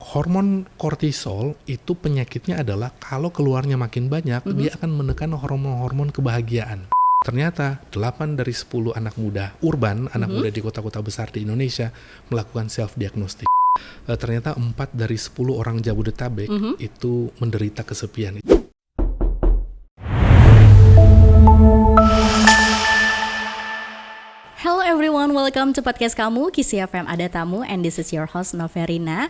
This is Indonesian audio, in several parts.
hormon kortisol itu penyakitnya adalah kalau keluarnya makin banyak, dia akan menekan hormon-hormon kebahagiaan. Ternyata 8 dari 10 anak muda urban, anak muda di kota-kota besar di Indonesia melakukan self-diagnostic. Ternyata 4 dari 10 orang Jabodetabek itu menderita kesepian. Hello everyone, welcome to podcast kamu, Kisi FM Ada Tamu, and this is your host Noverina.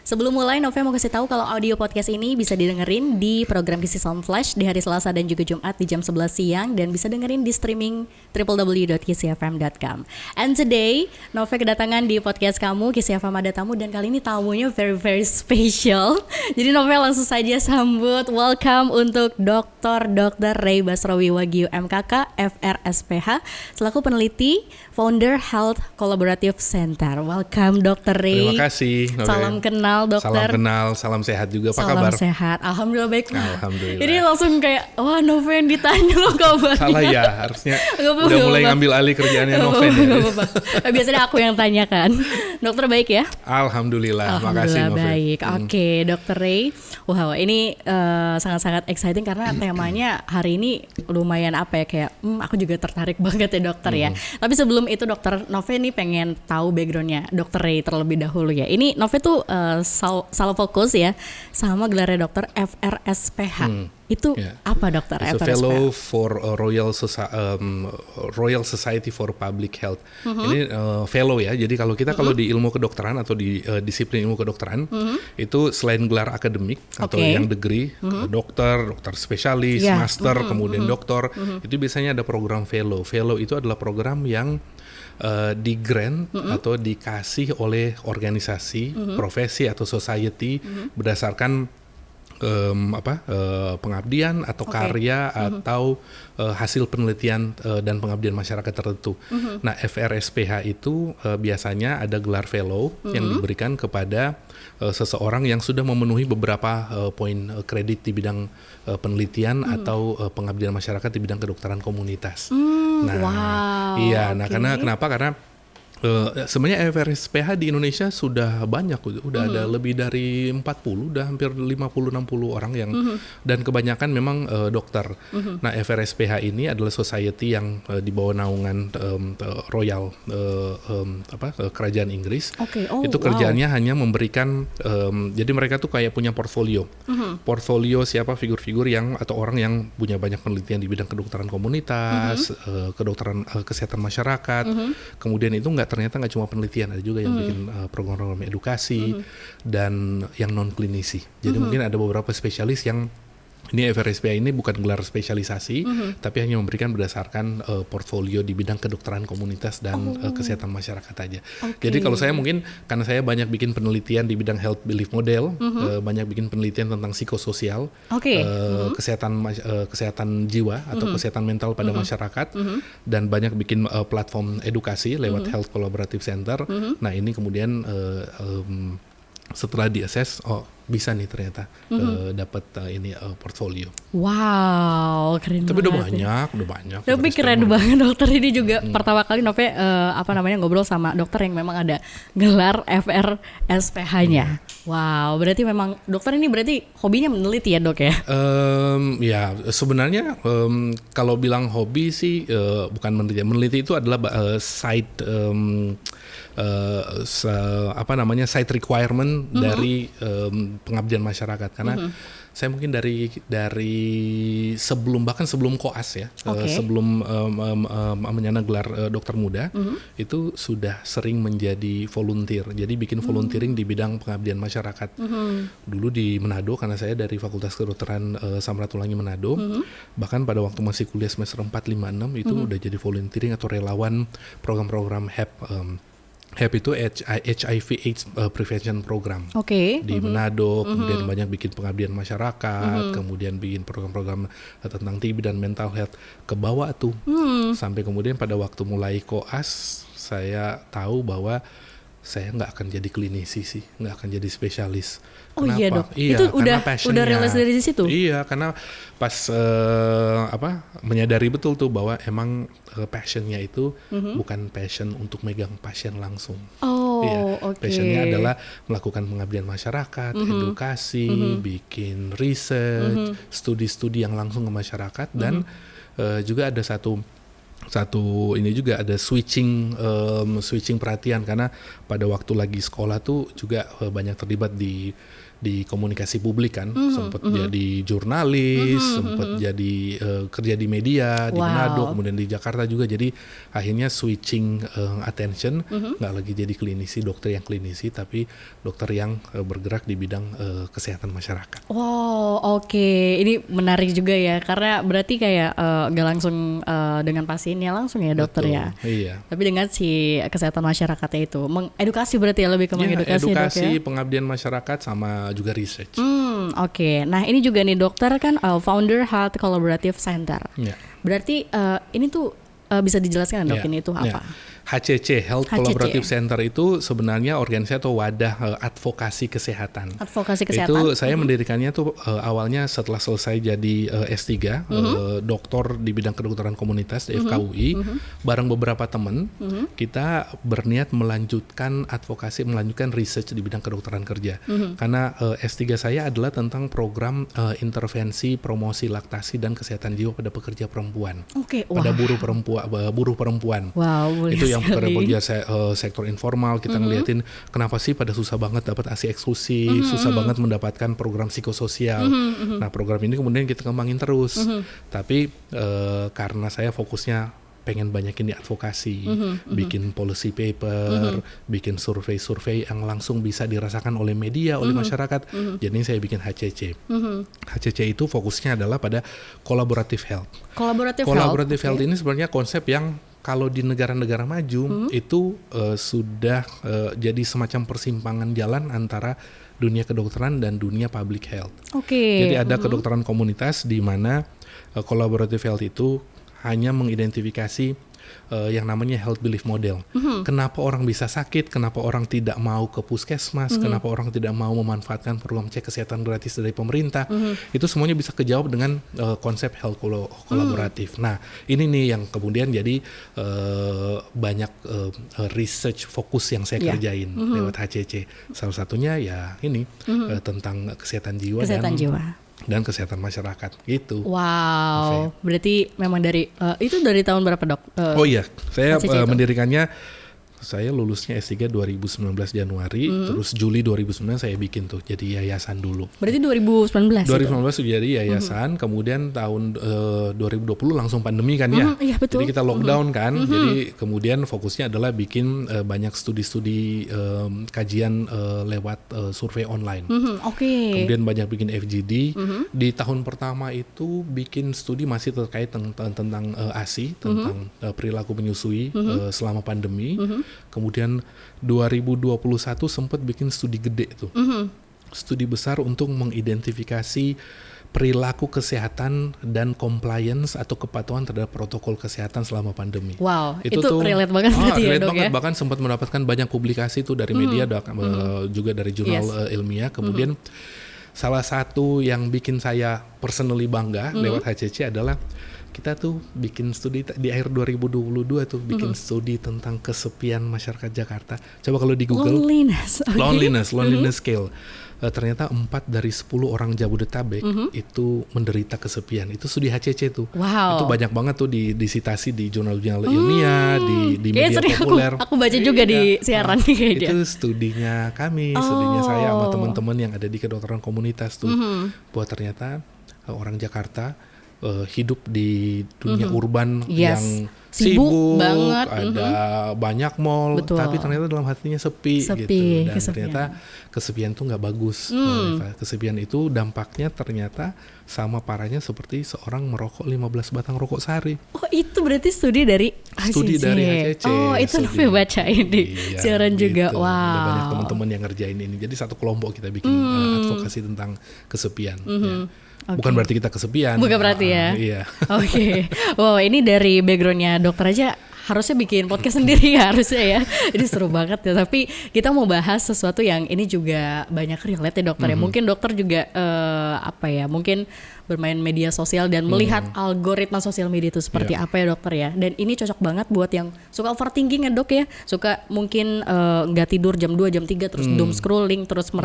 Sebelum mulai, Nove mau kasih tahu kalau audio podcast ini bisa didengerin di program Kisi Sound Flash di hari Selasa dan juga Jumat di jam 11 siang, dan bisa dengerin di streaming www.kisifm.com. And today, Nove kedatangan di podcast kamu, Kisi FM Ada Tamu, dan kali ini tamunya very special. Jadi Nove langsung saja sambut, welcome untuk Dr. Ray Basrowi Wagyu MKK FRSPH selaku peneliti Founder Health Collaborative Center. Welcome Dr. Ray. Terima kasih. Salam kenal dokter. Salam kenal, salam sehat juga. Apa salam kabar? Salam sehat, alhamdulillah baik. Alhamdulillah. Jadi langsung kayak, wah Noven ditanya loh kabarnya. Salah ya, harusnya udah mulai ngambil alih kerjaannya Noven. Biasanya aku yang tanyakan. Dokter baik ya? Alhamdulillah, makasih Noven. Baik. Oke, Dr. Ray. Wow, ini sangat-sangat exciting karena temanya hari ini lumayan apa ya, kayak aku juga tertarik banget ya dokter ya. Tapi sebelum itu dokter, Nove nih pengen tahu backgroundnya Dr. Ray terlebih dahulu ya. Ini Nove tuh salah fokus ya sama gelarnya dokter FRSPH. Itu apa dokter FRSPH? Fellow for Royal Society for Public Health. Ini fellow ya. Jadi kalau kita kalau di ilmu kedokteran atau di disiplin ilmu kedokteran itu selain gelar akademik atau yang degree, dokter spesialis, master, kemudian doktor, itu biasanya ada program fellow. Fellow itu adalah program yang di grant atau dikasih oleh organisasi, profesi atau society berdasarkan pengabdian atau karya atau hasil penelitian dan pengabdian masyarakat tertentu. Nah, FRSPH itu biasanya ada gelar fellow yang diberikan kepada seseorang yang sudah memenuhi beberapa poin kredit di bidang penelitian atau pengabdian masyarakat di bidang kedokteran komunitas. Kenapa? Karena sebenarnya FRSPH di Indonesia sudah banyak, udah ada lebih dari 40, udah hampir 50-60 orang yang dan kebanyakan memang dokter. Nah, FRSPH ini adalah society yang di bawah naungan Royal Kerajaan Inggris. Itu kerjaannya hanya memberikan jadi mereka tuh kayak punya portfolio. Portfolio siapa figur-figur yang atau orang yang punya banyak penelitian di bidang kedokteran komunitas, kedokteran kesehatan masyarakat. Kemudian itu ternyata nggak cuma penelitian, ada juga yang bikin program-program edukasi dan yang non klinisi. Jadi mungkin ada beberapa spesialis yang ini FRSPH ini bukan gelar spesialisasi, tapi hanya memberikan berdasarkan portfolio di bidang kedokteran komunitas dan kesehatan masyarakat aja. Jadi kalau saya mungkin karena saya banyak bikin penelitian di bidang health belief model, banyak bikin penelitian tentang psikososial, kesehatan jiwa atau kesehatan mental pada masyarakat, dan banyak bikin platform edukasi lewat Health Collaborative Center. Nah, ini kemudian setelah di-assess, bisa nih ternyata dapat ini portfolio. Wow, keren banget. Tapi udah banyak. Tapi keren banget dokter ini juga pertama kali Nove ngobrol sama dokter yang memang ada gelar FRSPH-nya. Wow, berarti memang dokter ini berarti hobinya meneliti ya dok ya? Ya sebenarnya kalau bilang hobi sih bukan meneliti. Meneliti itu adalah side side requirement dari pengabdian masyarakat, karena saya mungkin dari sebelum koas ya, sebelum menyana gelar dokter muda, itu sudah sering menjadi volunteer. Jadi bikin volunteering di bidang pengabdian masyarakat. Dulu di Manado, karena saya dari Fakultas Kedokteran Samratulangi Manado, bahkan pada waktu masih kuliah semester 4, 5, 6 itu udah jadi volunteering atau relawan program-program HAP itu HIV/AIDS Prevention Program di Manado, kemudian banyak bikin pengabdian masyarakat, kemudian bikin program-program tentang TB dan mental health, ke bawah tuh sampai kemudian pada waktu mulai koas saya tahu bahwa saya nggak akan jadi klinisi sih, nggak akan jadi spesialis. Kenapa? Iya dok, itu udah realize dari situ? Iya, karena pas menyadari betul tuh bahwa emang passionnya itu bukan passion untuk megang pasien langsung. Passionnya adalah melakukan pengabdian masyarakat, edukasi, bikin research, studi-studi yang langsung ke masyarakat, dan juga ada satu ini juga ada switching perhatian, karena pada waktu lagi sekolah tuh juga banyak terlibat di komunikasi publik kan, sempat jadi jurnalis, sempat jadi kerja di media di Manado, kemudian di Jakarta juga, jadi akhirnya switching attention, nggak lagi jadi klinisi, dokter yang klinisi, tapi dokter yang bergerak di bidang kesehatan masyarakat. Wow, oke. Ini menarik juga ya, karena berarti kayak nggak langsung dengan pasiennya langsung ya dokter. Betul, ya. Iya. Tapi dengan si kesehatan masyarakatnya itu, mengedukasi berarti ya, lebih ke mengedukasi. Edukasi, dok, ya? pengabdian masyarakat sama juga research. Oke. Nah ini juga nih dokter kan founder Health Collaborative Center. Yeah. Berarti ini tuh bisa dijelaskan dok, ini itu apa? HCC, Health Collaborative Center itu sebenarnya organisasi atau wadah advokasi kesehatan. Advokasi kesehatan. Itu saya mendirikannya tuh awalnya setelah selesai jadi S3, doktor di bidang kedokteran komunitas di FKUI, bareng beberapa teman, kita berniat melanjutkan research di bidang kedokteran kerja. Karena S3 saya adalah tentang program intervensi, promosi laktasi dan kesehatan jiwa pada pekerja perempuan. Pada buruh perempuan. Wow, itu yang bekerja sektor informal, kita ngeliatin kenapa sih pada susah banget dapat ASI eksklusif, susah banget mendapatkan program psikososial. Nah program ini kemudian kita kembangin terus. Tapi karena saya fokusnya pengen banyakin di advokasi, bikin policy paper, bikin survei yang langsung bisa dirasakan oleh media, oleh masyarakat. Jadi saya bikin HCC. HCC itu fokusnya adalah pada collaborative health. Collaborative health ini sebenarnya konsep yang kalau di negara-negara maju itu sudah jadi semacam persimpangan jalan antara dunia kedokteran dan dunia public health. Jadi ada kedokteran komunitas di mana collaborative health itu hanya mengidentifikasi yang namanya health belief model. Kenapa orang bisa sakit, kenapa orang tidak mau ke puskesmas, kenapa orang tidak mau memanfaatkan program cek kesehatan gratis dari pemerintah, itu semuanya bisa kejawab dengan konsep health kolaboratif. Nah ini nih yang kemudian jadi banyak research fokus yang saya kerjain lewat HCC. Salah satunya ya ini tentang kesehatan jiwa dan kesehatan masyarakat gitu. Wow, berarti memang dari itu dari tahun berapa dok? Oh iya, saya mendirikannya. Saya lulusnya S3 2019 Januari, terus Juli 2019 saya bikin tuh jadi yayasan dulu. Berarti 2019 2019 jadi yayasan, kemudian tahun 2020 langsung pandemi kan ya. Iya, betul. Jadi kita lockdown kan, jadi kemudian fokusnya adalah bikin banyak studi-studi kajian lewat survei online. Kemudian banyak bikin FGD. Di tahun pertama itu bikin studi masih terkait tentang ASI, tentang perilaku menyusui selama pandemi. Kemudian 2021 sempat bikin studi gede tuh, studi besar untuk mengidentifikasi perilaku kesehatan dan compliance atau kepatuhan terhadap protokol kesehatan selama pandemi. Wow, itu relate banget berarti ya dok ya? Bahkan sempat mendapatkan banyak publikasi tuh dari media, juga dari jurnal ilmiah. Kemudian salah satu yang bikin saya personally bangga lewat HCC adalah kita tuh bikin studi di akhir 2022 tuh bikin studi tentang kesepian masyarakat Jakarta. Coba kalau di Google loneliness scale. Ternyata 4 dari 10 orang Jabodetabek itu menderita kesepian. Itu studi HCC tuh. Wow. Itu banyak banget tuh disitasi di jurnal-jurnal ilmiah, di media populer. Aku baca juga di siaran kayaknya. Itu studinya kami, studinya saya sama teman-teman yang ada di kedokteran komunitas tuh. Bahwa ternyata orang Jakarta hidup di dunia urban yang sibuk banget, ada banyak mall, tapi ternyata dalam hatinya sepi gitu. Dan ternyata kesepian itu nggak bagus. Kesepian itu dampaknya ternyata sama parahnya seperti seorang merokok 15 batang rokok sehari. Oh itu berarti studi dari HCC. Oh itu Novi bacain di siaran juga. Wow. Ada banyak teman-teman yang ngerjain ini. Jadi satu kelompok kita bikin advokasi tentang kesepian. Bukan berarti kita kesepian. Bukan berarti ya. Iya. Oke. Wow, ini dari backgroundnya dokter aja harusnya bikin podcast sendiri ya harusnya ya. Ini seru banget ya. Tapi kita mau bahas sesuatu yang ini juga banyak relate ya dokter ya. Mungkin dokter juga mungkin bermain media sosial dan melihat algoritma sosial media itu seperti apa ya dokter ya. Dan ini cocok banget buat yang suka overthinking ya dok ya, suka mungkin nggak tidur jam 2 jam 3 terus doom scrolling terus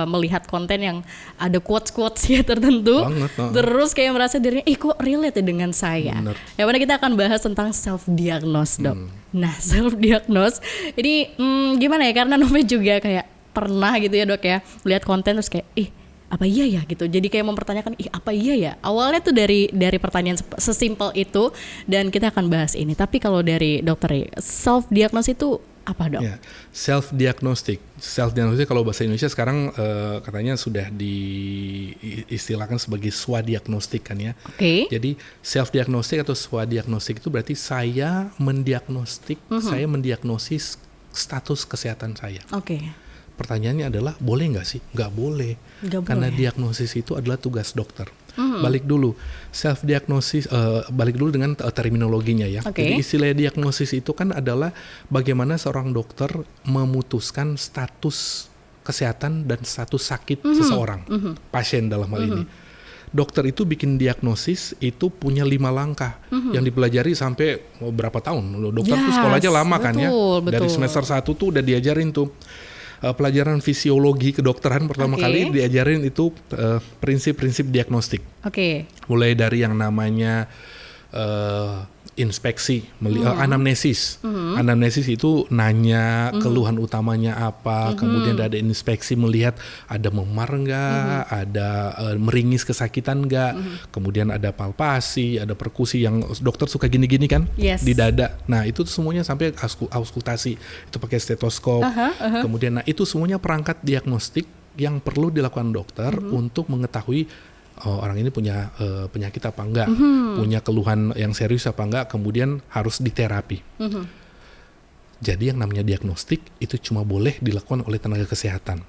melihat konten yang ada quotes ya tertentu, terus kayak merasa dirinya kok relate ya dengan saya. Yang mana kita akan bahas tentang self diagnose dok. Nah self diagnose ini gimana ya, karena Nove juga kayak pernah gitu ya dok ya lihat konten terus kayak apa iya ya gitu, jadi kayak mempertanyakan apa iya ya. Awalnya tuh dari pertanyaan sesimpel itu, dan kita akan bahas ini. Tapi kalau dari dokter self diagnosis itu apa dok? Self diagnostic kalau bahasa Indonesia sekarang katanya sudah diistilahkan sebagai swadiagnostik kan ya. Jadi self diagnostic atau swadiagnostik itu berarti saya mendiagnosis status kesehatan saya. Pertanyaannya adalah boleh nggak sih? Nggak boleh. Karena diagnosis itu adalah tugas dokter. Balik dulu dengan terminologinya ya. Jadi istilah diagnosis itu kan adalah bagaimana seorang dokter memutuskan status kesehatan dan status sakit seseorang, pasien dalam hal ini. Dokter itu bikin diagnosis itu punya 5 langkah yang dipelajari sampai berapa tahun. Dokter tuh sekolahnya lama kan ya. Dari semester 1 tuh udah diajarin tuh. Pelajaran fisiologi kedokteran pertama kali diajarin itu prinsip-prinsip diagnostik. Mulai dari yang namanya inspeksi, anamnesis. Anamnesis itu nanya keluhan utamanya apa, kemudian ada inspeksi melihat ada memar nggak, ada meringis kesakitan nggak, kemudian ada palpasi, ada perkusi yang dokter suka gini-gini kan di dada. Nah itu semuanya sampai auskultasi, itu pakai stetoskop. Kemudian itu semuanya perangkat diagnostik yang perlu dilakukan dokter untuk mengetahui orang ini punya penyakit apa enggak, punya keluhan yang serius apa enggak, kemudian harus diterapi. Jadi yang namanya diagnostik itu cuma boleh dilakukan oleh tenaga kesehatan.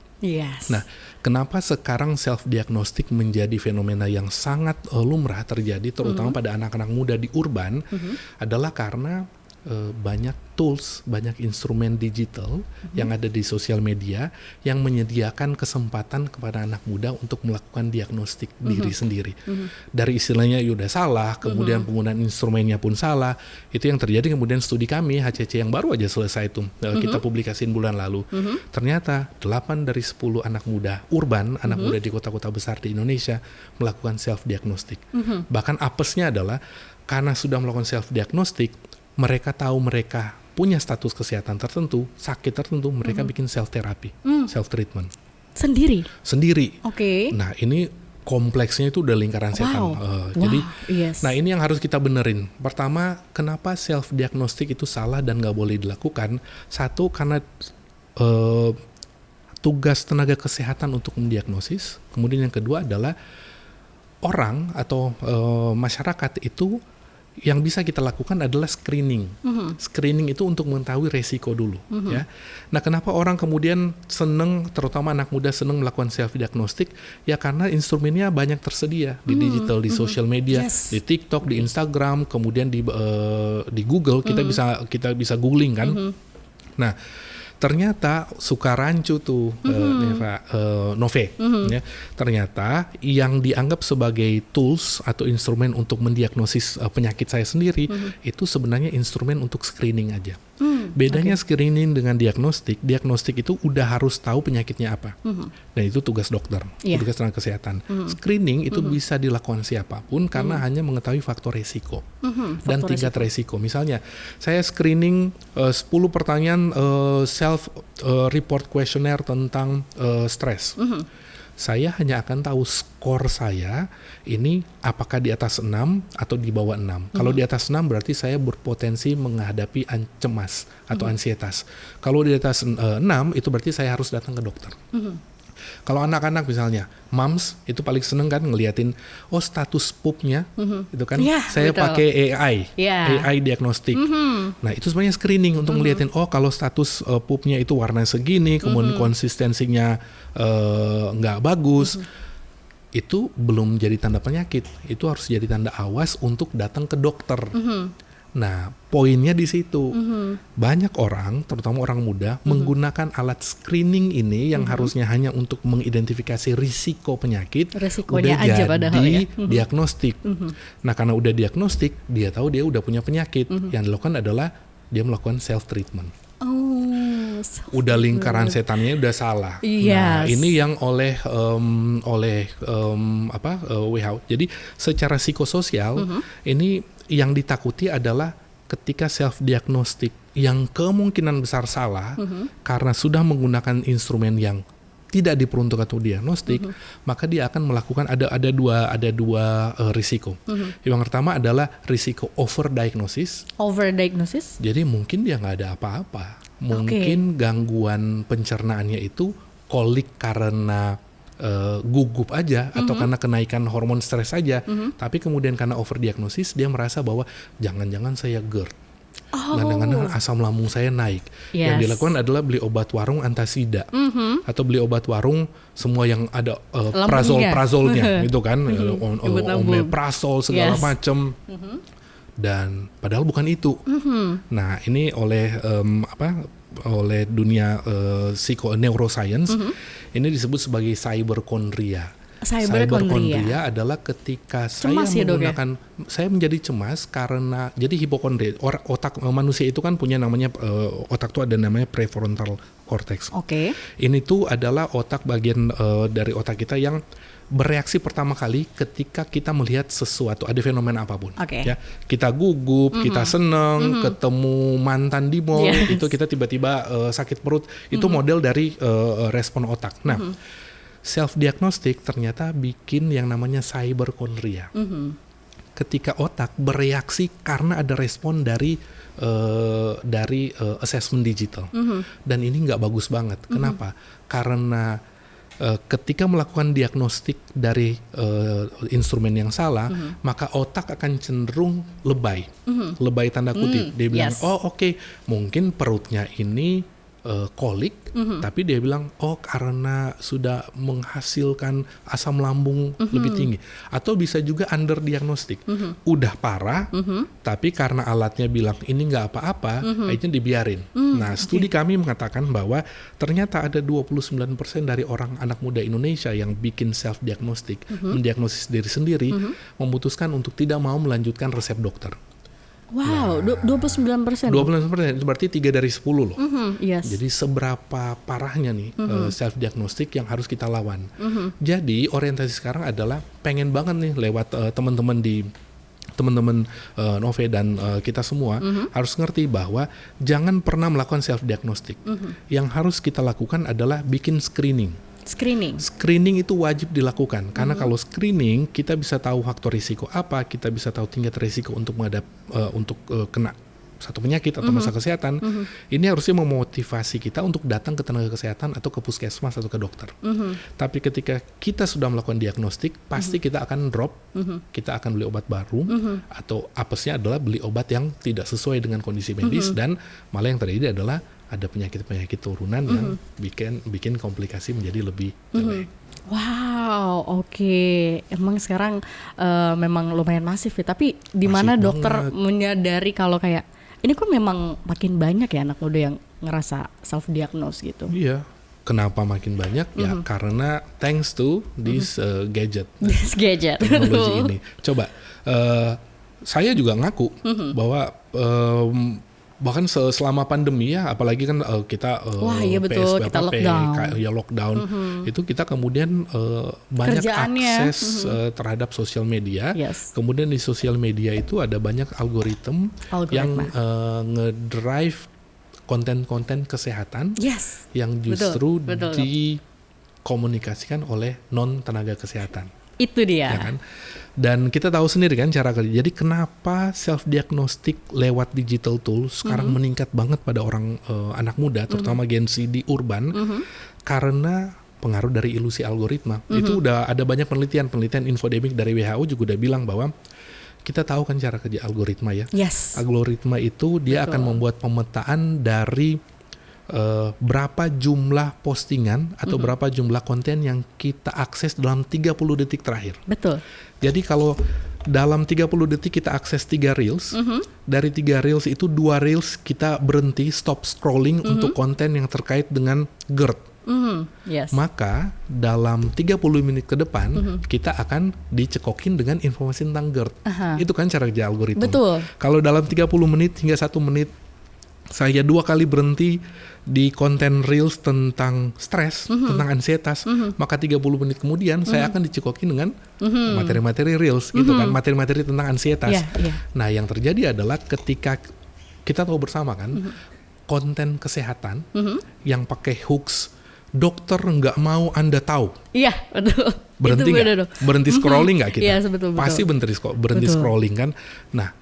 Nah, kenapa sekarang self diagnostik menjadi fenomena yang sangat lumrah terjadi, terutama pada anak-anak muda di urban, adalah karena banyak tools, banyak instrumen digital yang ada di sosial media yang menyediakan kesempatan kepada anak muda untuk melakukan diagnostik diri sendiri. Dari istilahnya udah salah, kemudian penggunaan instrumennya pun salah. Itu yang terjadi. Kemudian studi kami HCC yang baru aja selesai itu, kita publikasiin bulan lalu. Ternyata 8 dari 10 anak muda urban, anak muda di kota-kota besar di Indonesia melakukan self diagnostik. Bahkan apesnya adalah karena sudah melakukan self diagnostik, mereka tahu mereka punya status kesehatan tertentu, sakit tertentu, mereka bikin self therapy, self treatment. Sendiri. Nah ini kompleksnya itu udah lingkaran setan. Jadi, nah ini yang harus kita benerin. Pertama, kenapa self diagnostik itu salah dan nggak boleh dilakukan? Satu, karena tugas tenaga kesehatan untuk mendiagnosis. Kemudian yang kedua adalah orang atau masyarakat itu yang bisa kita lakukan adalah screening. Screening itu untuk mengetahui resiko dulu. Ya. Nah, kenapa orang kemudian seneng, terutama anak muda seneng melakukan self diagnostik? Ya karena instrumennya banyak tersedia di digital, di social media, di TikTok, di Instagram, kemudian di Google kita bisa googling kan. Nah, ternyata suka rancu tuh Nove. Ya. Ternyata yang dianggap sebagai tools atau instrumen untuk mendiagnosis penyakit saya sendiri itu sebenarnya instrumen untuk screening aja. Bedanya screening dengan diagnostik itu udah harus tahu penyakitnya apa. Dan itu tugas dokter, tugas tenaga kesehatan. Screening itu bisa dilakukan siapapun karena hanya mengetahui faktor resiko dan tingkat resiko. Misalnya, saya screening 10 pertanyaan self report questionnaire tentang stres. Saya hanya akan tahu skor saya ini apakah di atas 6 atau di bawah 6. Kalau di atas 6 berarti saya berpotensi menghadapi cemas atau ansietas. Kalau di atas 6 itu berarti saya harus datang ke dokter. Kalau anak-anak misalnya, moms itu paling seneng kan ngeliatin, status pupnya, itu kan, saya pakai AI diagnostik. Nah itu sebenarnya screening untuk ngeliatin, kalau status pupnya itu warna segini, kemudian konsistensinya nggak bagus, itu belum jadi tanda penyakit, itu harus jadi tanda awas untuk datang ke dokter. Nah, poinnya di situ. Banyak orang, terutama orang muda, menggunakan alat screening ini yang harusnya hanya untuk mengidentifikasi risiko penyakit, Risikonya udah aja jadi padahal ya. diagnostik. Nah, karena udah diagnostik, dia tahu dia udah punya penyakit. Yang dilakukan adalah dia melakukan self treatment. Oh, Udah lingkaran setannya udah salah. Nah, Yes. ini yang oleh WHO. Jadi secara psikososial ini yang ditakuti adalah ketika self diagnostik yang kemungkinan besar salah karena sudah menggunakan instrumen yang tidak diperuntukkan untuk diagnostik, maka dia akan melakukan ada dua risiko. Yang pertama adalah risiko overdiagnosis. Overdiagnosis? Jadi mungkin dia nggak ada apa-apa. Mungkin gangguan pencernaannya itu kolik karena gugup aja atau karena kenaikan hormon stres saja. Tapi kemudian karena overdiagnosis dia merasa bahwa jangan-jangan saya GERD. Jangan-jangan asam lambung saya naik. Yes. Yang dilakukan adalah beli obat warung antasida atau beli obat warung semua yang ada prazolnya gitu kan, omeprazol segala macam. Dan padahal bukan itu. Nah, ini oleh oleh dunia neuroscience ini disebut sebagai cyberchondria. Cyberchondria adalah ketika Cemas saya ya, Dok, ya? menggunakan, saya menjadi cemas karena jadi hipokondria. Otak manusia itu kan punya namanya otak itu ada namanya prefrontal cortex. Oke. Ini tuh adalah otak bagian dari otak kita yang bereaksi pertama kali ketika kita melihat sesuatu, ada fenomena apapun. Oke. Ya, kita gugup, kita seneng, ketemu mantan di mall, Yes. itu kita tiba-tiba sakit perut, itu model dari respon otak. Nah, self diagnostic ternyata bikin yang namanya cyberchondria. Ketika otak bereaksi karena ada respon dari assessment digital, dan ini nggak bagus banget. Kenapa? Karena ketika melakukan diagnostik dari instrumen yang salah, maka otak akan cenderung lebay, lebay tanda kutip. Dia bilang, Yes. oh oke, mungkin perutnya ini kolik, tapi dia bilang, oh karena sudah menghasilkan asam lambung lebih tinggi. Atau bisa juga underdiagnostik, udah parah, tapi karena alatnya bilang ini nggak apa-apa, akhirnya dibiarin. Nah, studi kami mengatakan bahwa ternyata ada 29% dari orang anak muda Indonesia yang bikin self-diagnostik, mendiagnosis diri sendiri, memutuskan untuk tidak mau melanjutkan resep dokter. Wow, 29%. 29% itu berarti 3 dari 10 loh. Yes. Jadi seberapa parahnya nih self-diagnostik yang harus kita lawan. Jadi orientasi sekarang adalah pengen banget nih lewat teman-teman Nove dan kita semua harus ngerti bahwa jangan pernah melakukan self-diagnostik. Yang harus kita lakukan adalah bikin screening. Screening itu wajib dilakukan karena kalau screening kita bisa tahu faktor risiko apa, kita bisa tahu tingkat risiko untuk kena satu penyakit atau masalah kesehatan. Ini harusnya memotivasi kita untuk datang ke tenaga kesehatan atau ke puskesmas atau ke dokter. Tapi ketika kita sudah melakukan diagnostik, pasti kita akan drop, kita akan beli obat baru, atau apesnya adalah beli obat yang tidak sesuai dengan kondisi medis, dan malah yang terjadi adalah ada penyakit-penyakit turunan yang bikin komplikasi menjadi lebih jelek. Wow, oke. Emang sekarang memang lumayan masif ya. Tapi di mana Masif dokter banget. menyadari kalau kayak ini kok memang makin banyak ya anak muda yang ngerasa self diagnose gitu. Iya. Kenapa makin banyak? Ya karena thanks to this gadget, This gadget. teknologi ini. Coba, saya juga ngaku bahwa bahkan selama pandemi ya, apalagi kan kita Wah, iya betul, kita lockdown, itu kita kemudian banyak Kerjaannya. akses terhadap sosial media. Yes. Kemudian di sosial media itu ada banyak algoritma yang ngedrive konten-konten kesehatan Yes. yang justru Betul. dikomunikasikan oleh non tenaga kesehatan. Itu dia. Ya kan? Dan kita tahu sendiri kan cara kerja. Jadi kenapa self diagnostic lewat digital tool sekarang meningkat banget pada orang anak muda, terutama Gen Z di urban, karena pengaruh dari ilusi algoritma. Itu udah ada banyak penelitian infodemik dari WHO juga udah bilang bahwa kita tahu kan cara kerja algoritma ya. Yes. Algoritma itu dia akan membuat pemetaan dari berapa jumlah postingan atau berapa jumlah konten yang kita akses dalam 30 detik terakhir. Betul. Jadi kalau dalam 30 detik kita akses 3 reels. Dari 3 reels itu 2 reels kita berhenti stop scrolling untuk konten yang terkait dengan GERD. Yes. Maka dalam 30 menit ke depan kita akan dicekokin dengan informasi tentang GERD. Itu kan cara kerja algoritma. Betul. Kalau dalam 30 menit hingga 1 menit saya 2 kali berhenti di konten reels tentang stres, tentang ansietas, maka 30 menit kemudian saya akan dicekokin dengan materi-materi reels gitu kan, materi-materi tentang ansietas. Nah, yang terjadi adalah ketika kita tahu bersama kan, konten kesehatan yang pakai hooks, dokter nggak mau Anda tahu. Iya, betul. Berhenti nggak? Berhenti scrolling nggak kita? Iya, betul. Pasti berhenti scrolling kan. Nah,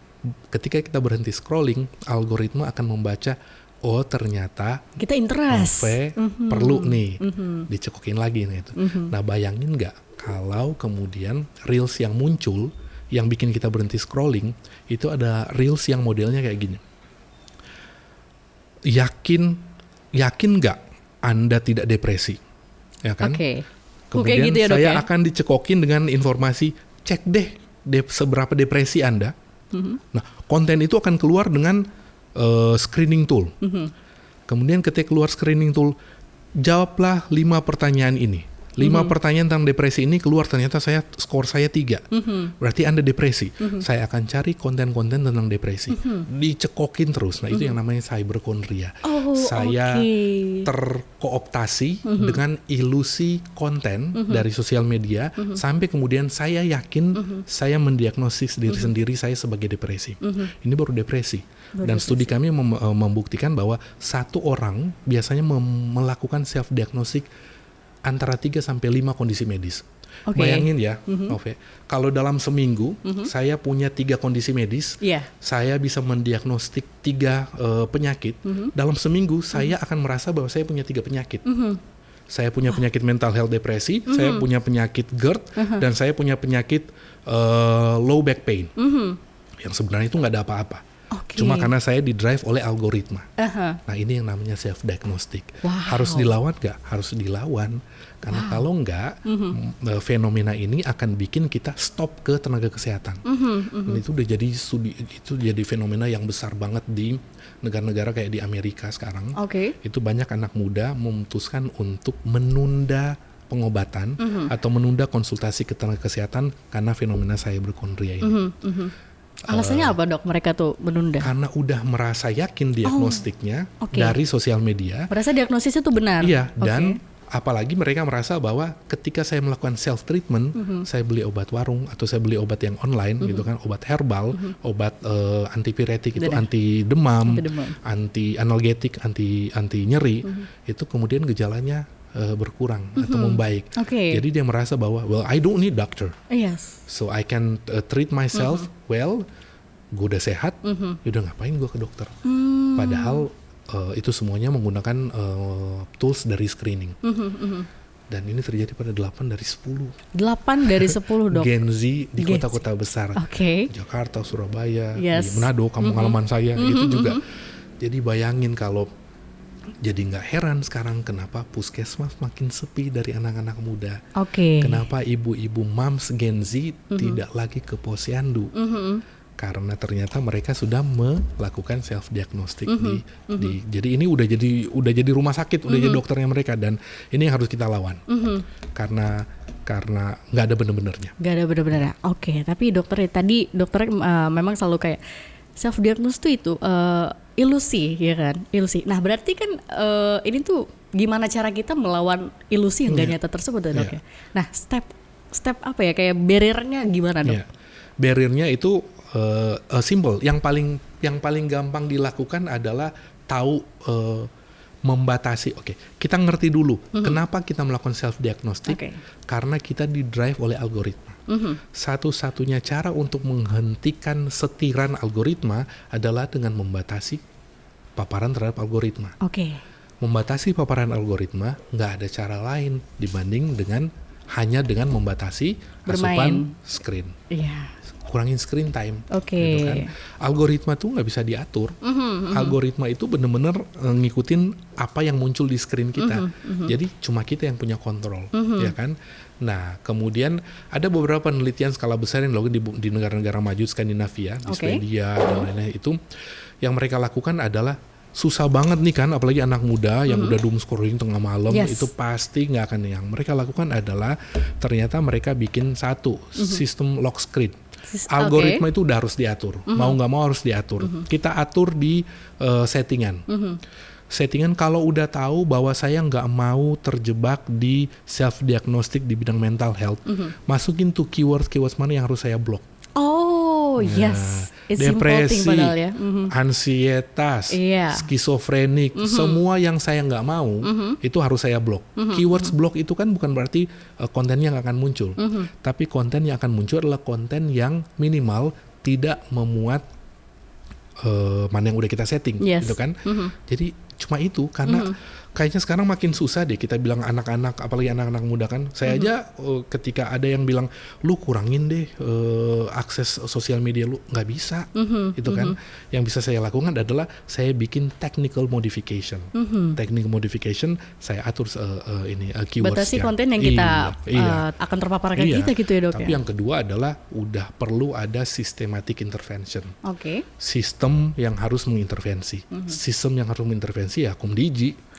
ketika kita berhenti scrolling, algoritma akan membaca, oh ternyata kita interest. Perlu nih, dicekokin lagi nih itu. Nah, bayangin nggak kalau kemudian reels yang muncul, yang bikin kita berhenti scrolling, itu ada reels yang modelnya kayak gini. Yakin nggak Anda tidak depresi? Ya kan? Kemudian gitu ya, saya akan dicekokin dengan informasi, cek deh seberapa depresi Anda. Nah, konten itu akan keluar dengan screening tool. Kemudian ketika keluar screening tool, jawablah 5 pertanyaan ini. 5 pertanyaan tentang depresi ini keluar, ternyata skor saya 3. Berarti Anda depresi. Saya akan cari konten-konten tentang depresi. Dicekokin terus. Nah, itu yang namanya cyberkondria. Saya terkooptasi dengan ilusi konten dari sosial media sampai kemudian saya yakin saya mendiagnosis diri sendiri saya sebagai depresi. Ini baru depresi. Dan studi kami membuktikan bahwa 1 orang biasanya melakukan self-diagnostic antara 3 sampai 5 kondisi medis. Bayangin ya, Nove, kalau dalam seminggu saya punya 3 kondisi medis, saya bisa mendiagnostik 3 penyakit. Dalam seminggu saya akan merasa bahwa saya punya 3 penyakit. Saya punya penyakit mental health depresi, saya punya penyakit GERD, dan saya punya penyakit low back pain. Yang sebenarnya itu nggak ada apa-apa. Cuma karena saya di-drive oleh algoritma. Nah, ini yang namanya self-diagnostic. Harus dilawan nggak? Harus dilawan. Karena kalau nggak, fenomena ini akan bikin kita stop ke tenaga kesehatan. Dan itu udah jadi fenomena yang besar banget di negara-negara kayak di Amerika sekarang. Itu banyak anak muda memutuskan untuk menunda pengobatan atau menunda konsultasi ke tenaga kesehatan karena fenomena cyberkondria ini. Alasannya apa, Dok? Mereka tuh menunda? Karena udah merasa yakin diagnostiknya dari sosial media. Merasa diagnosisnya tuh benar. Iya, dan apalagi mereka merasa bahwa ketika saya melakukan self treatment, saya beli obat warung atau saya beli obat yang online gitu kan, obat herbal, obat antipiretik itu anti demam, anti analgetik, anti nyeri, itu kemudian gejalanya berkurang atau membaik. Jadi dia merasa bahwa, well, I don't need doctor. So I can treat myself well. Gue udah sehat, yaudah ngapain gue ke dokter? Padahal itu semuanya menggunakan tools dari screening. Dan ini terjadi pada 8 dari 10. 8 dari 10, Dok. Gen Z di kota-kota besar. Jakarta, Surabaya, di Manado, kampung halaman saya, itu juga. Jadi bayangin kalau, jadi nggak heran sekarang kenapa puskesmas makin sepi dari anak-anak muda. Kenapa ibu-ibu moms Gen Z tidak lagi ke posyandu? Karena ternyata mereka sudah melakukan self diagnostic jadi ini udah jadi rumah sakit, udah jadi dokternya mereka, dan ini yang harus kita lawan. Karena nggak ada bener-benernya. Nggak ada bener-benernya. Tapi dokter tadi memang selalu kayak self diagnosis itu ilusi, ya kan? Ilusi. Nah, berarti kan ini tuh gimana cara kita melawan ilusi yang gak nyata tersebut, Dok ya? Nah, step apa ya? Kayak barrier-nya gimana, Dok? Barrier-nya itu simple. Yang paling gampang dilakukan adalah tahu membatasi. Kita ngerti dulu kenapa kita melakukan self diagnostic. Karena kita di-drive oleh algoritma. Satu-satunya cara untuk menghentikan setiran algoritma adalah dengan membatasi paparan terhadap algoritma. Membatasi paparan algoritma nggak ada cara lain dibanding hanya dengan membatasi asupan screen. kurangin screen time. Oke. Gitu kan. Algoritma tuh nggak bisa diatur. Algoritma itu benar-benar ngikutin apa yang muncul di screen kita. Jadi cuma kita yang punya kontrol, ya kan? Nah, kemudian ada beberapa penelitian skala besar yang dilakukan di negara-negara maju Skandinavia, di Swedia dan lain-lain itu, yang mereka lakukan adalah susah banget nih kan, apalagi anak muda yang udah doom scrolling tengah malam, itu pasti nggak akan. Yang mereka lakukan adalah ternyata mereka bikin satu sistem lock screen. Algoritma itu udah harus diatur, mau nggak mau harus diatur. Kita atur di settingan. Settingan kalau udah tahu bahwa saya nggak mau terjebak di self diagnostic di bidang mental health, masukin tuh keyword mana yang harus saya blok. Oh yes, it's depresi, padahal ya. ansietas, skizofrenik, semua yang saya nggak mau itu harus saya blok. Keywords blok itu kan bukan berarti konten yang akan muncul, tapi konten yang akan muncul adalah konten yang minimal tidak memuat mana yang udah kita setting, gitu kan. Jadi cuma itu, karena kayaknya sekarang makin susah deh kita bilang anak-anak, apalagi anak-anak muda kan. Saya aja ketika ada yang bilang lu kurangin deh akses sosial media lu, nggak bisa, gitu kan. Yang bisa saya lakukan adalah saya bikin technical modification. Technical modification saya atur keywords. Batasi konten yang kita akan terpaparkan kita gitu ya dok. Tapi yang kedua adalah udah perlu ada systematic intervention. Sistem yang harus mengintervensi. Sistem yang harus mengintervensi ya Komdigi.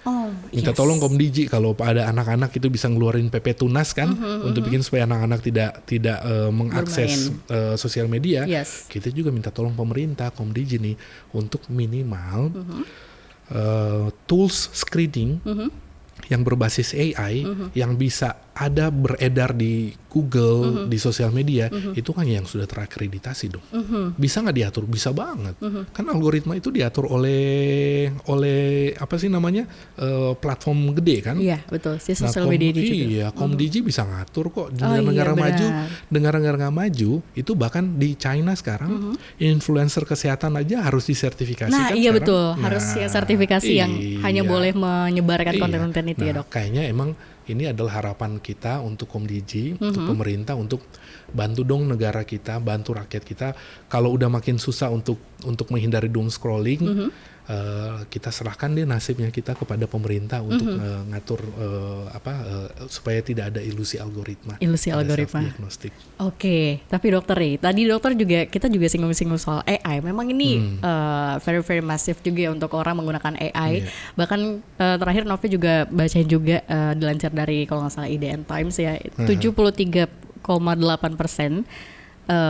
Minta tolong Komdigi kalau ada anak-anak itu bisa ngeluarin PP Tunas kan, untuk bikin supaya anak-anak tidak mengakses sosial media. Kita juga minta tolong pemerintah Komdigi nih untuk minimal tools screening yang berbasis AI yang bisa ada beredar di Google, di sosial media, itu kan yang sudah terakreditasi dong. Bisa nggak diatur? Bisa banget. Kan algoritma itu diatur oleh apa sih namanya, platform gede kan? Iya betul. Si sosial media itu juga. Iya, Komdigi bisa ngatur kok. Di negara-negara maju itu bahkan di China sekarang influencer kesehatan aja harus disertifikasi. Nah iya sekarang. Betul, harus sertifikasi yang hanya boleh menyebarkan konten-konten itu ya dok. Kayaknya emang ini adalah harapan kita untuk Komdigi, untuk pemerintah, untuk bantu dong negara kita, bantu rakyat kita. Kalau udah makin susah untuk menghindari doom scrolling, kita serahkan deh nasibnya kita kepada pemerintah untuk ngatur supaya tidak ada ilusi algoritma. Diagnostik. Oke, tapi dokter nih, tadi dokter kita juga singgung-singgung soal AI. Memang ini very very massive juga ya untuk orang menggunakan AI. Bahkan terakhir Novi juga bacain juga dilansir dari kalau nggak salah IDN Times ya, 73,8%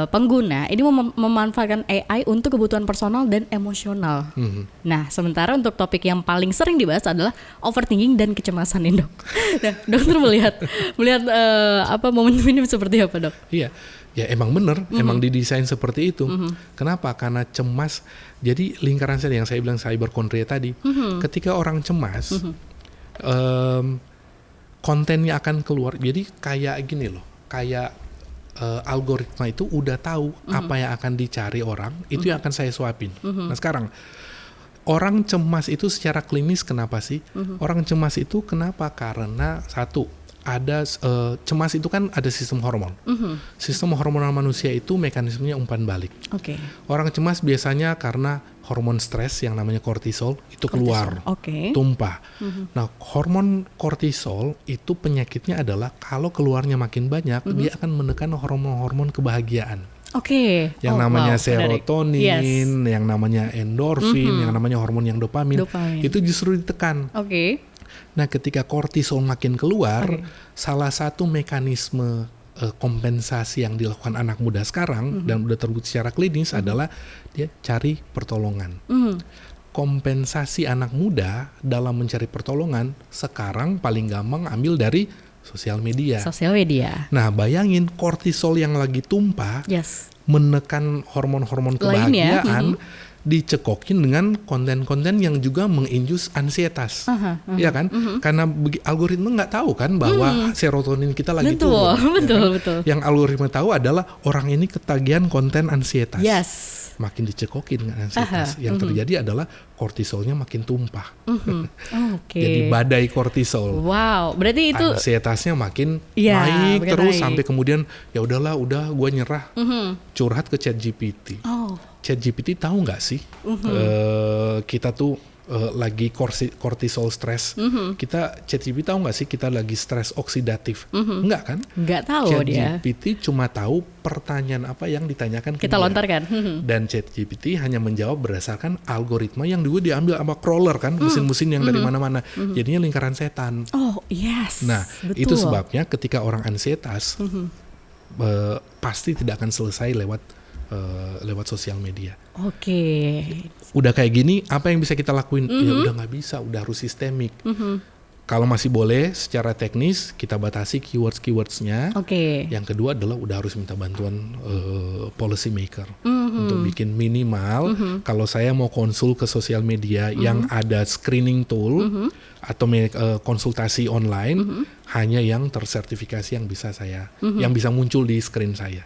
pengguna ini memanfaatkan AI untuk kebutuhan personal dan emosional. Nah, sementara untuk topik yang paling sering dibahas adalah overthinking dan kecemasan ini, dok. Nah, dokter melihat momentum ini seperti apa, dok? Iya, ya emang bener, emang didesain seperti itu. Kenapa? Karena cemas. Jadi lingkaran yang saya bilang cyberchondria tadi, ketika orang cemas, kontennya akan keluar. Jadi kayak gini loh, kayak algoritma itu udah tahu apa yang akan dicari orang, itu yang akan saya suapin. Nah sekarang, orang cemas itu secara klinis kenapa sih? Orang cemas itu kenapa? Karena satu, ada cemas itu kan ada sistem hormon. Sistem hormonal manusia itu mekanismenya umpan balik. Orang cemas biasanya karena hormon stres yang namanya kortisol itu keluar, tumpah. Nah, hormon kortisol itu penyakitnya adalah kalau keluarnya makin banyak, dia akan menekan hormon-hormon kebahagiaan. Yang namanya serotonin, yang namanya endorfin, yang namanya hormon yang dopamin. Itu justru ditekan. Nah, ketika kortisol makin keluar, salah satu mekanisme kompensasi yang dilakukan anak muda sekarang dan udah terbukti secara klinis adalah dia cari pertolongan. Kompensasi anak muda dalam mencari pertolongan sekarang paling gampang ambil dari sosial media. Nah, bayangin kortisol yang lagi tumpah menekan hormon-hormon kebahagiaan, dicekokin dengan konten-konten yang juga menginjus ansietas, ya kan? Karena algoritma nggak tahu kan bahwa serotonin kita lagi turun. Betul. Yang algoritma tahu adalah orang ini ketagihan konten ansietas. makin dicekokin dengan ansietas. Yang terjadi adalah kortisolnya makin tumpah. Jadi badai kortisol. Wow, berarti itu ansietasnya makin naik terus sampai kemudian ya udah gue nyerah. Curhat ke ChatGPT. ChatGPT tahu nggak sih kita tuh lagi kortisol stres. Kita ChatGPT tahu nggak sih kita lagi stres oksidatif? Enggak kan? Nggak tahu dia. ChatGPT cuma tahu pertanyaan apa yang ditanyakan ke kita dia. lontarkan. Dan ChatGPT hanya menjawab berdasarkan algoritma yang dulu diambil sama crawler kan, mesin-mesin yang dari mana-mana. Jadinya lingkaran setan. Oh yes. Nah, betul. itu sebabnya ketika orang ansietas pasti tidak akan selesai lewat sosial media. Udah kayak gini, apa yang bisa kita lakuin? Ya udah nggak bisa, udah harus sistemik. Kalau masih boleh, secara teknis kita batasi keywords-nya. Yang kedua adalah udah harus minta bantuan policy maker untuk bikin minimal. Kalau saya mau konsul ke sosial media yang ada screening tool atau konsultasi online, hanya yang tersertifikasi yang bisa yang bisa muncul di screen saya.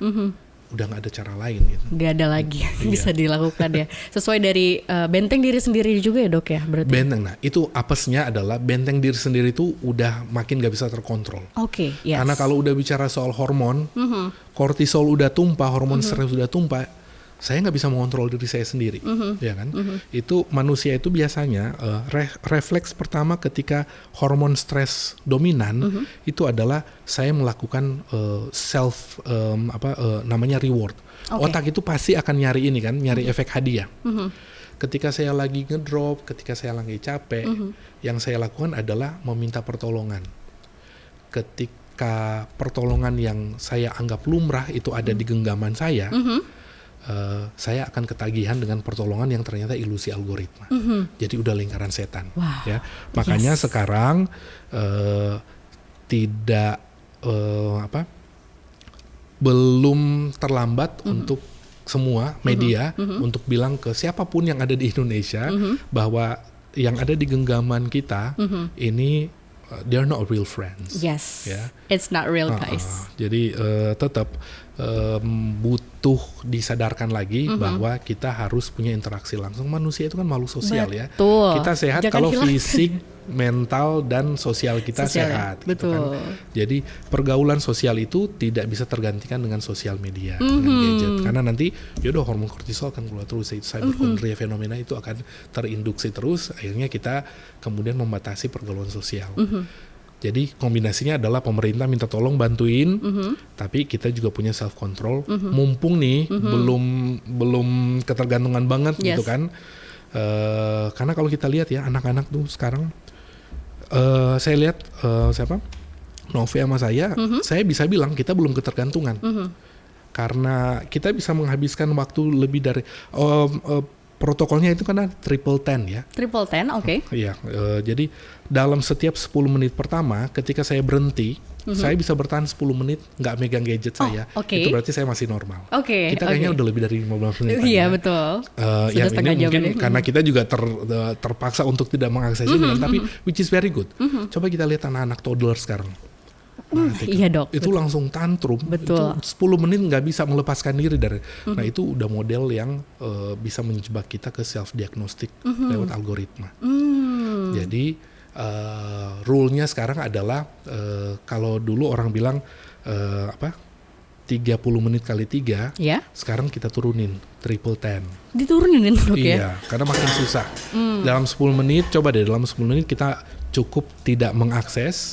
Udah nggak ada cara lain gitu. Nggak ada lagi yang bisa dilakukan ya. Sesuai dari benteng diri sendiri juga ya dok ya berarti? Benteng, nah itu apesnya adalah benteng diri sendiri itu udah makin nggak bisa terkontrol. Yes. Karena kalau udah bicara soal hormon, kortisol udah tumpah, hormon stres udah tumpah, saya nggak bisa mengontrol diri saya sendiri, ya kan? Itu manusia itu biasanya refleks pertama ketika hormon stres dominan itu adalah saya melakukan namanya reward. Otak itu pasti akan nyari ini kan, nyari efek hadiah. Ketika saya lagi ngedrop, ketika saya lagi capek, yang saya lakukan adalah meminta pertolongan. Ketika pertolongan yang saya anggap lumrah itu ada di genggaman saya. Saya akan ketagihan dengan pertolongan yang ternyata ilusi algoritma. Jadi udah lingkaran setan. Ya, makanya sekarang belum terlambat untuk semua media untuk bilang ke siapapun yang ada di Indonesia bahwa yang ada di genggaman kita ini they're not real friends. Yes. It's not real guys. Jadi tetap butuh disadarkan lagi bahwa kita harus punya interaksi langsung. Manusia itu kan makhluk sosial. Betul. Ya. Kita sehat kalau fisik, mental dan sosial kita sehat. Betul. Gitu kan. Jadi pergaulan sosial itu tidak bisa tergantikan dengan sosial media, dengan gadget. Karena nanti yaudah hormon kortisol akan keluar terus, cyberkondria fenomena itu akan terinduksi terus. Akhirnya kita kemudian membatasi pergaulan sosial. Jadi kombinasinya adalah pemerintah minta tolong bantuin, tapi kita juga punya self control. Mumpung nih belum ketergantungan banget gitu kan. Karena kalau kita lihat ya anak-anak tuh sekarang, saya lihat Nove sama saya bisa bilang kita belum ketergantungan. Karena kita bisa menghabiskan waktu lebih dari protokolnya itu kan triple 10 ya. Triple 10, Iya, jadi dalam setiap 10 menit pertama ketika saya berhenti, saya bisa bertahan 10 menit nggak megang gadget saya. Itu berarti saya masih normal. Kita kayaknya udah lebih dari 15 menit. Iya, betul. Ya ini mungkin karena kita juga terpaksa untuk tidak mengakses ini, tapi which is very good. Coba kita lihat anak-anak toddler sekarang. Iya dok. Itu langsung tantrum. Betul. Itu 10 menit nggak bisa melepaskan diri dari. Nah itu udah model yang bisa menjebak kita ke self diagnostik lewat algoritma. Jadi rule-nya sekarang adalah kalau dulu orang bilang 30 menit kali 3, sekarang kita turunin triple 10. Diturunin dok ya? Iya, karena makin susah. Dalam 10 menit, coba deh dalam 10 menit kita cukup tidak mengakses.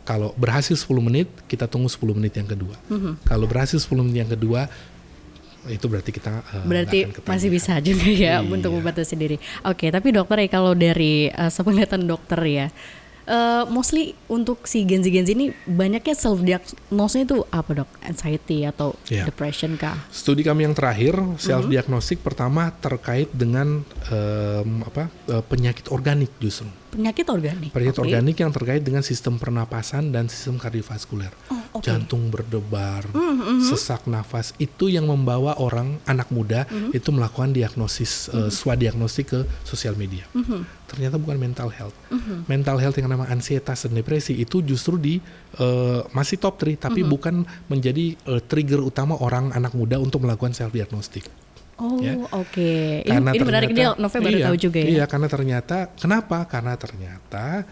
Kalau berhasil 10 menit, kita tunggu 10 menit yang kedua. Kalau berhasil 10 menit yang kedua, itu berarti kita berarti masih bisa juga ya untuk membatasi diri. Tapi dokter ya kalau dari sepenglihatan dokter ya, mostly untuk si Gen Z ini banyaknya self diagnosnya itu apa dok? Anxiety atau depression kah? Studi kami yang terakhir self diagnostik pertama terkait dengan penyakit organik justru. Penyakit organik organik yang terkait dengan sistem pernapasan dan sistem kardiovaskuler. Jantung berdebar, sesak nafas, itu yang membawa anak muda itu melakukan diagnosis swadiagnostik ke sosial media. Ternyata bukan mental health. Mental health yang namanya ansietas dan depresi itu justru masih top 3, tapi bukan menjadi trigger utama anak muda untuk melakukan self diagnostik. Oh, ya. oke. Karena Ini menarik, dia Nove baru tahu juga ya. Iya, karena ternyata kenapa? Karena ternyata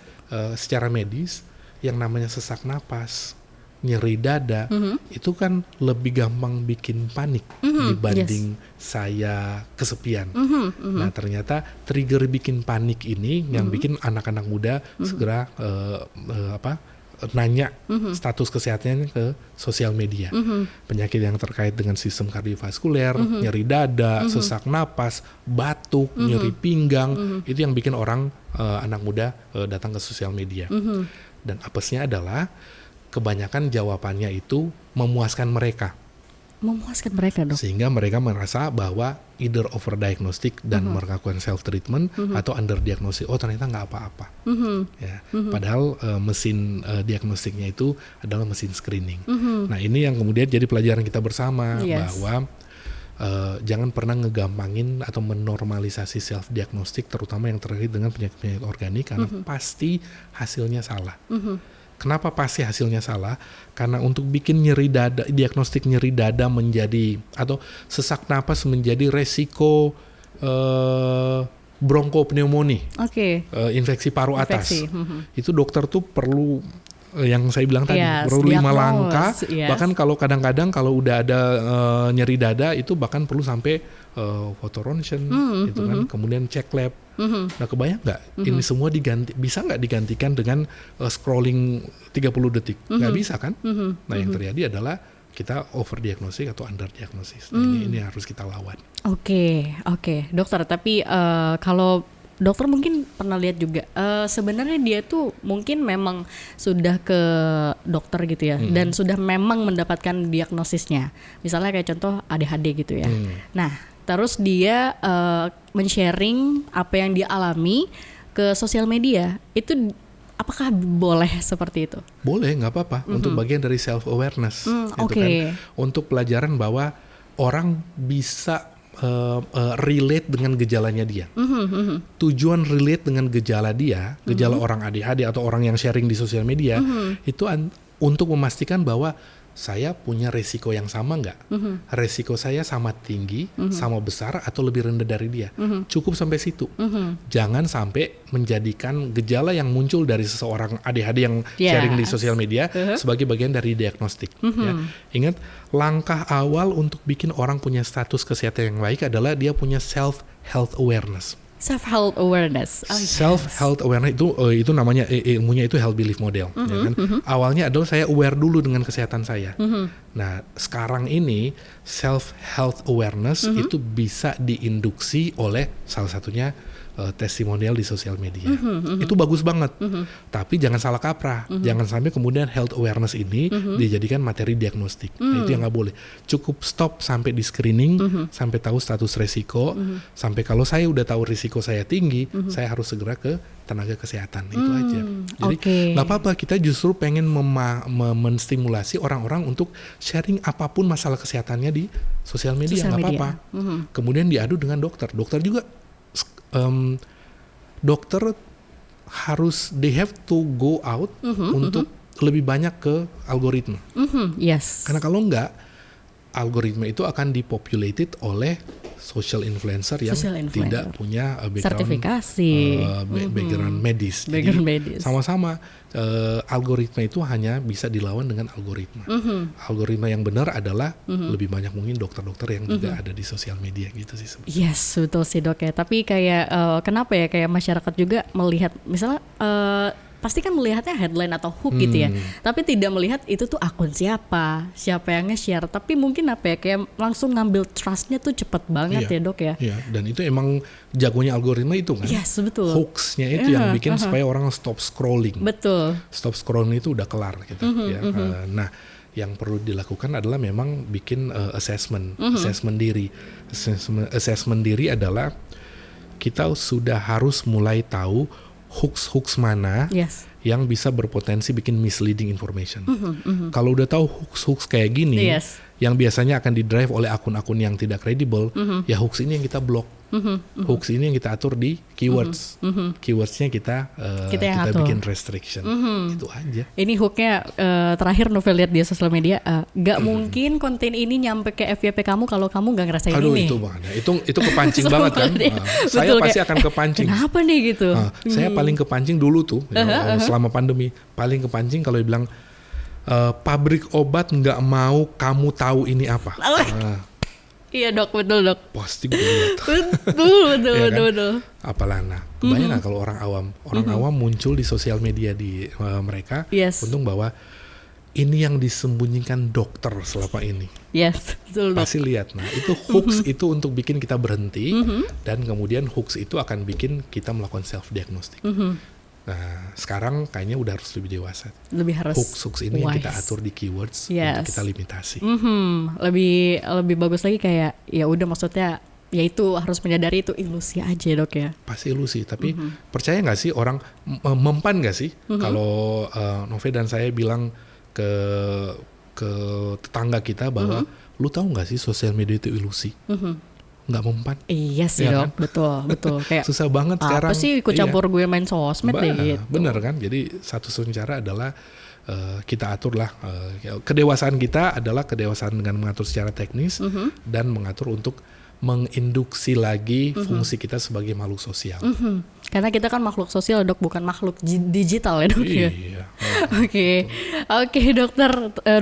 secara medis yang namanya sesak napas, nyeri dada itu kan lebih gampang bikin panik dibanding saya kesepian. Nah, ternyata trigger bikin panik ini yang bikin anak-anak muda segera nanya status kesehatannya ke sosial media. Penyakit yang terkait dengan sistem kardiovaskuler, nyeri dada, sesak napas, batuk, nyeri pinggang, itu yang bikin orang anak muda datang ke sosial media. Dan apesnya adalah kebanyakan jawabannya itu memuaskan mereka. Memuaskan mereka, Dok. Sehingga mereka merasa bahwa either overdiagnostic dan melakukan self treatment atau underdiagnosis. Oh, ternyata nggak apa-apa. Ya. Padahal mesin diagnostiknya itu adalah mesin screening. Nah, ini yang kemudian jadi pelajaran kita bersama bahwa jangan pernah ngegampangin atau menormalisasi self diagnostik, terutama yang terkait dengan penyakit organik, karena pasti hasilnya salah. Kenapa pasti hasilnya salah? Karena untuk bikin nyeri dada, diagnostik nyeri dada menjadi atau sesak napas menjadi resiko bronkopneumonia, infeksi paru atas. Itu dokter tuh perlu yang saya bilang tadi, perlu 5 langkah. Bahkan kalau kadang-kadang kalau udah ada nyeri dada itu bahkan perlu sampai foto ronsen, gitu kan, kemudian cek lab. Nah, kebayang nggak ini semua bisa nggak digantikan dengan scrolling 30 detik? Nggak bisa kan? Nah, yang terjadi adalah kita overdiagnosis atau underdiagnosis. Nah, ini harus kita lawan. Oke, dokter. Tapi kalau dokter mungkin pernah lihat juga, sebenarnya dia tuh mungkin memang sudah ke dokter gitu ya, dan sudah memang mendapatkan diagnosisnya. Misalnya kayak contoh ADHD gitu ya. Nah, terus dia men-sharing apa yang dia alami ke sosial media. Itu apakah boleh seperti itu? Boleh, nggak apa-apa. Untuk bagian dari self awareness, gitu kan. Untuk pelajaran bahwa orang bisa relate dengan gejalanya dia. Tujuan relate dengan gejala dia, gejala orang ADHD atau orang yang sharing di sosial media, itu untuk memastikan bahwa saya punya resiko yang sama nggak? Resiko saya sama tinggi, sama besar, atau lebih rendah dari dia? Cukup sampai situ. Jangan sampai menjadikan gejala yang muncul dari seseorang ADHD yang sharing di sosial media sebagai bagian dari diagnostik. Ya. Ingat, langkah awal untuk bikin orang punya status kesehatan yang baik adalah dia punya self-health awareness. Self-health awareness. Self-health awareness itu namanya ilmunya itu health belief model. Ya kan? Awalnya adalah saya aware dulu dengan kesehatan saya. Nah, sekarang ini self-health awareness itu bisa diinduksi oleh salah satunya testimonial di sosial media. Itu bagus banget. Tapi jangan salah kaprah. Jangan sampai kemudian health awareness ini dijadikan materi diagnostik. Nah, itu yang nggak boleh. Cukup stop sampai di screening, sampai tahu status resiko, sampai kalau saya udah tahu risiko saya tinggi, saya harus segera ke tenaga kesehatan. Itu aja. Jadi nggak apa-apa, kita justru pengen menstimulasi orang-orang untuk sharing apapun masalah kesehatannya di sosial media. Nggak apa-apa. Kemudian diadu dengan dokter. Dokter juga dokter harus they have to go out untuk lebih banyak ke algoritma. Karena kalau enggak, algoritma itu akan dipopulated oleh social influencer yang tidak punya sertifikasi, background medis. Jadi sama-sama algoritma itu hanya bisa dilawan dengan algoritma. Algoritma yang benar adalah lebih banyak mungkin dokter-dokter yang juga ada di sosial media gitu sih sebenarnya. Yes, betul sih Dok ya. Tapi kayak kenapa ya kayak masyarakat juga melihat misalnya pasti kan melihatnya headline atau hook gitu ya, tapi tidak melihat itu tuh akun siapa yang nge-share. Tapi mungkin apa ya, kayak langsung ngambil trustnya tuh cepet banget ya Dok ya. Iya, dan itu emang jagonya algoritma itu kan. Yes, betul. Hoaxnya itu yang bikin supaya orang stop scrolling. Betul. Stop scrolling itu udah kelar gitu. Nah, yang perlu dilakukan adalah memang bikin assessment diri. Assessment diri adalah kita sudah harus mulai tahu hoax mana yang bisa berpotensi bikin misleading information. Kalau udah tahu hoax kayak gini, yang biasanya akan di-drive oleh akun-akun yang tidak kredibel, ya hoax ini yang kita blok. Hooks ini yang kita atur di keywords. Keywordsnya kita yang atur. bikin restriction. Itu aja. Ini hooknya terakhir Novel lihat di sosial media, gak mungkin konten ini nyampe ke FYP kamu kalau kamu gak ngerasain ini. Itu kepancing banget kan. Saya pasti akan kepancing. Kenapa nih gitu? Saya paling kepancing dulu tuh selama pandemi. Paling kepancing kalau dibilang pabrik obat nggak mau kamu tahu ini apa. Iya dok, betul dok. Pasti gue lihat. betul. Apalah kebayang nggak kalau orang awam muncul di sosial media di mereka, untung bahwa ini yang disembunyikan dokter selama ini. Yes, betul dok. Pasti lihat. Nah itu hooks itu untuk bikin kita berhenti, dan kemudian hooks itu akan bikin kita melakukan self diagnostic. Nah, sekarang kayaknya udah harus lebih dewasa. Lebih harus hooks ini yang kita atur di keywords untuk kita limitasi. Lebih bagus lagi kayak ya udah maksudnya ya itu harus menyadari itu ilusi aja dok ya. Pasti ilusi, tapi percaya nggak sih orang mempan nggak sih kalau Nove dan saya bilang ke tetangga kita bahwa lu tahu nggak sih sosial media itu ilusi? Nggak mempan. Iya sih ya dok, kan? betul. Kayak susah banget sekarang. Apa sih ikut campur gue main sosmed deh gitu. Bener kan, jadi satu-satunya cara adalah kita aturlah kedewasaan kita adalah kedewasaan dengan mengatur secara teknis dan mengatur untuk menginduksi lagi fungsi kita sebagai makhluk sosial. Karena kita kan makhluk sosial dok, bukan makhluk digital ya dok. Iya. Oke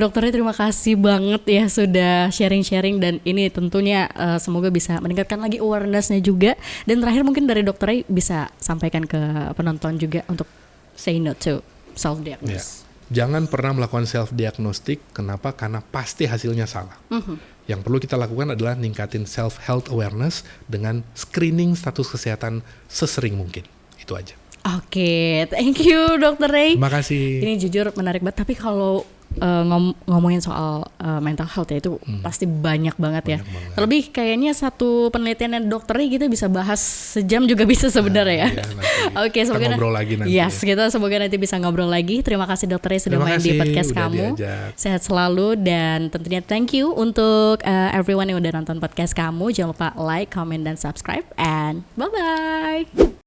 dokternya terima kasih banget ya sudah sharing-sharing, dan ini tentunya semoga bisa meningkatkan lagi awareness-nya juga. Dan terakhir mungkin dari dokternya bisa sampaikan ke penonton juga untuk say no to self-diagnose. Jangan pernah melakukan self-diagnostic. Kenapa? Karena pasti hasilnya salah. Yang perlu kita lakukan adalah ningkatin self-health awareness dengan screening status kesehatan sesering mungkin. Itu aja. Oke, thank you Dr. Ray. Terima kasih. Ini jujur menarik banget, tapi kalau ngomongin soal mental health ya itu pasti banyak banget. Terlebih kayaknya satu penelitian dokternya kita bisa bahas sejam juga bisa sebenarnya ya. Oke, semoga kita ngobrol lagi nanti. Kita semoga nanti bisa ngobrol lagi. Terima kasih dokternya sudah main di podcast kamu. Sehat selalu, dan tentunya thank you untuk everyone yang udah nonton podcast kamu. Jangan lupa like, comment, dan subscribe, and bye-bye.